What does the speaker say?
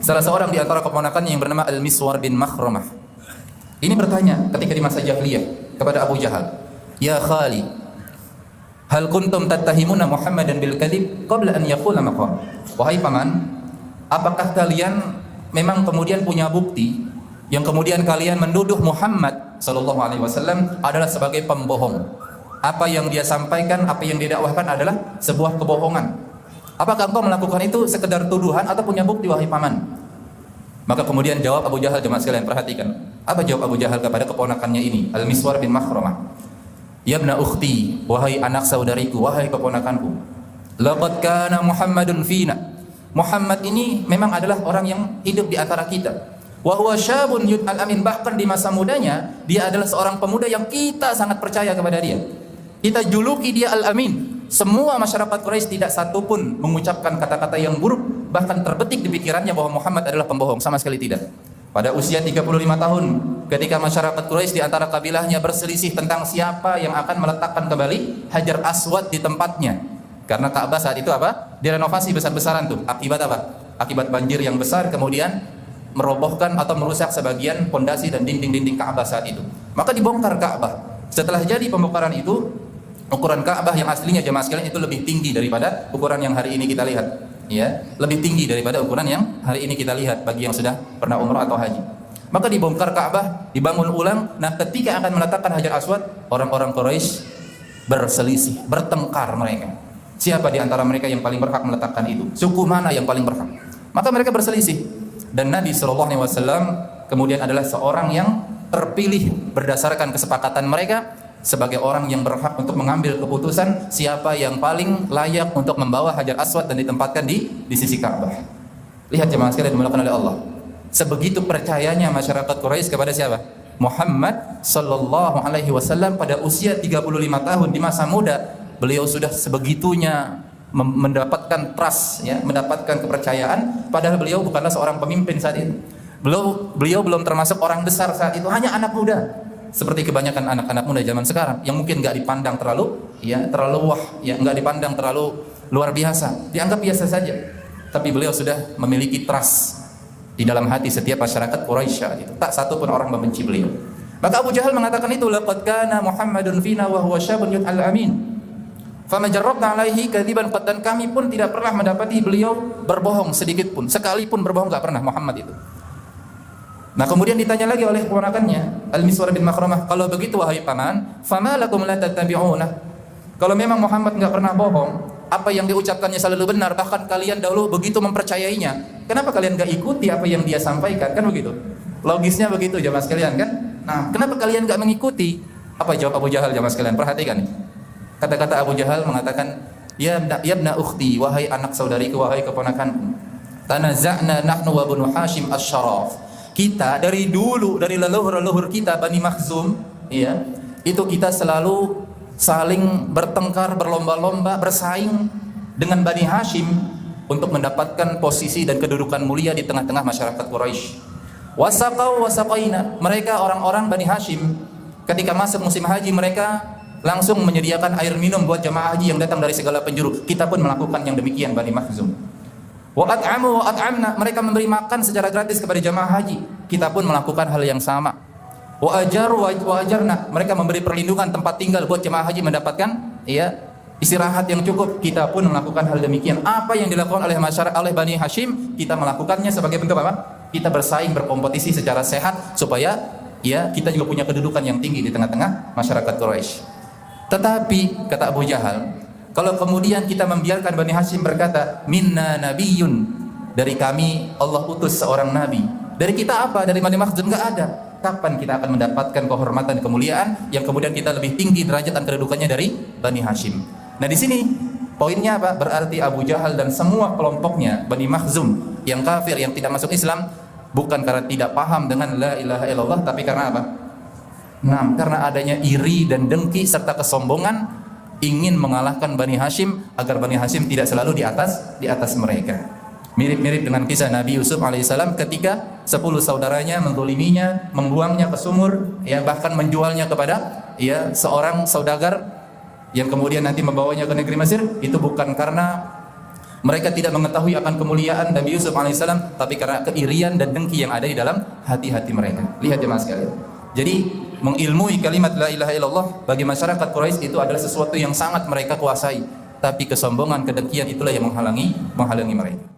salah seorang di antara keponakannya yang bernama Al-Miswar bin Makhramah ini bertanya ketika di masa jahiliyah kepada Abu Jahal, "Ya Khali, hal kuntum tattahimuna Muhammadan bil kadzib qabla an yaqula maqal?" Wahai paman, apakah kalian memang kemudian punya bukti yang kemudian kalian menuduh Muhammad sallallahu alaihi wasallam adalah sebagai pembohong? Apa yang dia sampaikan, apa yang dia dakwahkan adalah sebuah kebohongan. Apakah engkau melakukan itu sekedar tuduhan atau punya bukti, wahai paman? Maka kemudian jawab Abu Jahal, jemaah sekalian perhatikan. Apa jawab Abu Jahal kepada keponakannya ini, Al-Miswar bin Makhramah? "Ya ibna ukhti, wahai anak saudariku, wahai keponakanku. Laqad kana Muhammadun fina." Muhammad ini memang adalah orang yang hidup di antara kita. Wa huwa syabun yud'al amin, bahkan di masa mudanya dia adalah seorang pemuda yang kita sangat percaya kepada dia. Kita juluki dia Al-Amin. Semua masyarakat Quraisy tidak satu pun mengucapkan kata-kata yang buruk, bahkan terbetik di pikirannya bahwa Muhammad adalah pembohong, sama sekali tidak. Pada usia 35 tahun, ketika masyarakat Quraisy di antara kabilahnya berselisih tentang siapa yang akan meletakkan kembali Hajar Aswad di tempatnya. Karena Ka'bah saat itu apa? Direnovasi besar-besaran tuh. Akibat apa? Akibat banjir yang besar kemudian merobohkan atau merusak sebagian pondasi dan dinding-dinding Ka'bah saat itu. Maka dibongkar Ka'bah. Setelah jadi pembongkaran itu, ukuran Ka'bah yang aslinya jemaah sekalian itu lebih tinggi daripada ukuran yang hari ini kita lihat, ya, lebih tinggi daripada ukuran yang hari ini kita lihat bagi yang sudah pernah umrah atau haji. Maka dibongkar Ka'bah, dibangun ulang. Nah, ketika akan meletakkan Hajar Aswad, orang-orang Quraisy berselisih, bertengkar mereka. Siapa di antara mereka yang paling berhak meletakkan itu? Suku mana yang paling berhak? Maka mereka berselisih. Dan Nabi SAW kemudian adalah seorang yang terpilih berdasarkan kesepakatan mereka sebagai orang yang berhak untuk mengambil keputusan siapa yang paling layak untuk membawa Hajar Aswad dan ditempatkan di sisi Ka'bah. Lihat jemaah sekalian dimuliakan oleh Allah. Sebegitu percayanya masyarakat Quraisy kepada siapa? Muhammad sallallahu alaihi wasallam pada usia 35 tahun di masa muda, beliau sudah sebegitunya mendapatkan trust, ya, mendapatkan kepercayaan, padahal beliau bukanlah seorang pemimpin saat itu. Beliau belum termasuk orang besar saat itu, hanya anak muda. Seperti kebanyakan anak-anak muda zaman sekarang yang mungkin nggak dipandang terlalu wah, ya, nggak dipandang terlalu luar biasa, dianggap biasa saja. Tapi beliau sudah memiliki trust di dalam hati setiap masyarakat Quraisy itu. Tak satu pun orang membenci beliau. Maka Abu Jahal mengatakan itu, laqad kana Muhammadun fina wa huwa syabun yud'al amin. Fama jarrabna alaihi kadziban qad, dan kami pun tidak pernah mendapati beliau berbohong sedikit pun, sekalipun berbohong nggak pernah Muhammad itu. Nah, kemudian ditanya lagi oleh keponakannya Al-Miswar bin Makhramah, "Kalau begitu wahai paman, fama lakum la tattabi'una?" Kalau memang Muhammad enggak pernah bohong, apa yang diucapkannya selalu benar, bahkan kalian dahulu begitu mempercayainya, kenapa kalian enggak ikuti apa yang dia sampaikan? Kan begitu. Logisnya begitu jemaah sekalian kan? Nah, kenapa kalian enggak mengikuti? Apa jawab Abu Jahal jemaah sekalian? Perhatikan nih. Kata-kata Abu Jahal mengatakan, "Ya ibna ukhti, wahai anak saudariku, wahai keponakanku. Tanaza'na nahnu wa Banu Hashim asy-Syaraf." Kita dari dulu, dari leluhur-leluhur kita Bani Makhzum, ya, itu kita selalu saling bertengkar, berlomba-lomba, bersaing dengan Bani Hashim untuk mendapatkan posisi dan kedudukan mulia di tengah-tengah masyarakat Quraisy. Wasaqau wasaqaina, mereka orang-orang Bani Hashim ketika masuk musim haji mereka langsung menyediakan air minum buat jamaah haji yang datang dari segala penjuru. Kita pun melakukan yang demikian Bani Makhzum. Wa at'amu wa at'amna, mereka memberi makan secara gratis kepada jamaah haji. Kita pun melakukan hal yang sama. Wa ajaru wa ajarna, mereka memberi perlindungan tempat tinggal buat jamaah haji mendapatkan, ya, istirahat yang cukup. Kita pun melakukan hal demikian. Apa yang dilakukan oleh masyarakat, oleh Bani Hashim, kita melakukannya sebagai bentuk apa? Kita bersaing, berkompetisi secara sehat supaya, ya, kita juga punya kedudukan yang tinggi di tengah-tengah masyarakat Quraisy. Tetapi kata Abu Jahal, kalau kemudian kita membiarkan Bani Hashim berkata, "Minna nabiyyun," dari kami Allah utus seorang nabi. Dari kita apa? Dari Bani Makhzum enggak ada. Kapan kita akan mendapatkan kehormatan, kemuliaan yang kemudian kita lebih tinggi derajat dan kedudukannya dari Bani Hashim? Nah, di sini poinnya apa? Berarti Abu Jahal dan semua kelompoknya Bani Makhzum yang kafir, yang tidak masuk Islam, bukan karena tidak paham dengan la ilaha illallah, tapi karena apa? Nah, karena adanya iri dan dengki serta kesombongan, ingin mengalahkan Bani Hashim agar Bani Hashim tidak selalu di atas mereka. Mirip-mirip dengan kisah Nabi Yusuf alaihissalam ketika 10 saudaranya menzaliminya, membuangnya ke sumur, ya, bahkan menjualnya kepada, ya, seorang saudagar yang kemudian nanti membawanya ke negeri Mesir. Itu bukan karena Mereka tidak mengetahui akan kemuliaan Nabi Yusuf alaihissalam, tapi karena keirian dan dengki yang ada di dalam hati-hati mereka. Lihat jemaah sekalian. Jadi mengilmui kalimat la ilaha illallah bagi masyarakat Quraisy itu adalah sesuatu yang sangat mereka kuasai. Tapi kesombongan, kedengkian itulah yang menghalangi mereka.